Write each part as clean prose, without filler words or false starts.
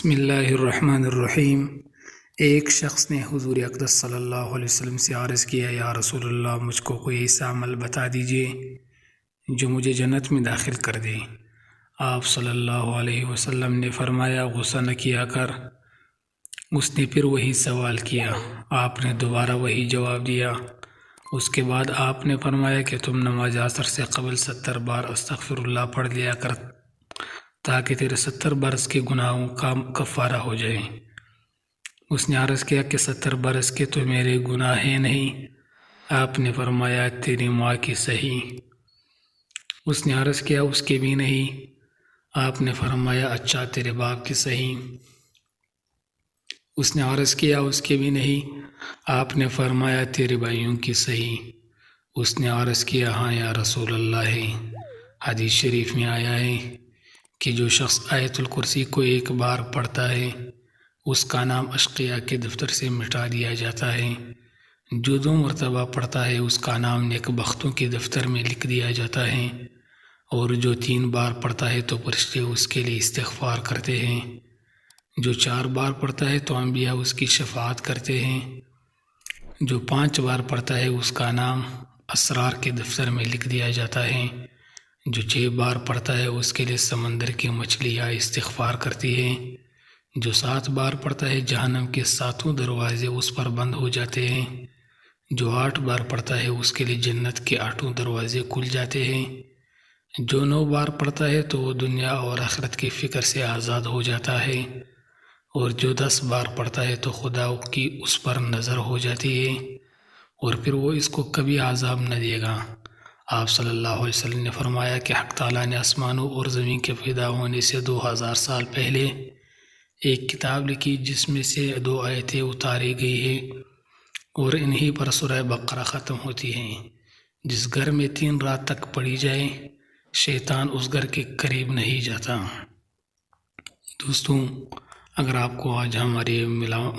بسم اللہ الرحمن الرحیم۔ ایک شخص نے حضور اقدس صلی اللہ علیہ وسلم سے عرض کیا، یا رسول اللہ، مجھ کو کوئی ایسا عمل بتا دیجئے جو مجھے جنت میں داخل کر دے۔ آپ صلی اللہ علیہ وسلم نے فرمایا، غصہ نہ کیا کر۔ اس نے پھر وہی سوال کیا، آپ نے دوبارہ وہی جواب دیا۔ اس کے بعد آپ نے فرمایا کہ تم نماز عصر سے قبل 70 بار استغفر اللہ پڑھ لیا کر تاکہ تیرے 70 برس کے گناہوں کا کفارہ ہو جائے۔ اس نے عرض کیا کہ 70 برس کے تو میرے گناہ ہیں نہیں۔ آپ نے فرمایا، تیری ماں کی صحیح۔ اس نے عرض کیا، اس کے بھی نہیں۔ آپ نے فرمایا، اچھا، تیرے باپ کی صحیح۔ اس نے عرض کیا، اس کے بھی نہیں۔ آپ نے فرمایا، تیرے بھائیوں کی صحیح۔ اس نے عرض کیا، ہاں یا رسول اللہ ہے۔ حدیث شریف میں آیا ہے کہ جو شخص آیت الکرسی کو ایک بار پڑھتا ہے اس کا نام اشقیاء کے دفتر سے مٹا دیا جاتا ہے۔ جو 2 مرتبہ پڑھتا ہے اس کا نام نیک بختوں کے دفتر میں لکھ دیا جاتا ہے، اور جو 3 بار پڑھتا ہے تو فرشتے اس کے لیے استغفار کرتے ہیں۔ جو 4 بار پڑھتا ہے تو انبیاء اس کی شفاعت کرتے ہیں۔ جو 5 بار پڑھتا ہے اس کا نام اسرار کے دفتر میں لکھ دیا جاتا ہے۔ جو 6 بار پڑھتا ہے اس کے لیے سمندر کی مچھلیاں استغفار کرتی ہیں۔ جو 7 بار پڑھتا ہے جہنم کے 7 دروازے اس پر بند ہو جاتے ہیں۔ جو 8 بار پڑھتا ہے اس کے لیے جنت کے 8 دروازے کھل جاتے ہیں۔ جو 9 بار پڑھتا ہے تو وہ دنیا اور آخرت کی فکر سے آزاد ہو جاتا ہے، اور جو 10 بار پڑھتا ہے تو خدا کی اس پر نظر ہو جاتی ہے، اور پھر وہ اس کو کبھی عذاب نہ دے گا۔ آپ صلی اللہ علیہ وسلم نے فرمایا کہ حق تعالیٰ نے آسمانوں اور زمین کے پیدا ہونے سے 2000 سال پہلے ایک کتاب لکھی جس میں سے 2 آیتیں اتاری گئی ہیں، اور انہی پر سورہ بقرہ ختم ہوتی ہیں۔ جس گھر میں 3 رات تک پڑھی جائے شیطان اس گھر کے قریب نہیں جاتا۔ دوستوں، اگر آپ کو آج ہماری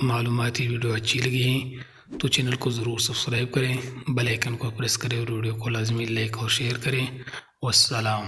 معلوماتی ویڈیو اچھی لگی ہے تو چینل کو ضرور سبسکرائب کریں، بیل آئیکن کو پریس کریں اور ویڈیو کو لازمی لائک اور شیئر کریں۔ والسلام۔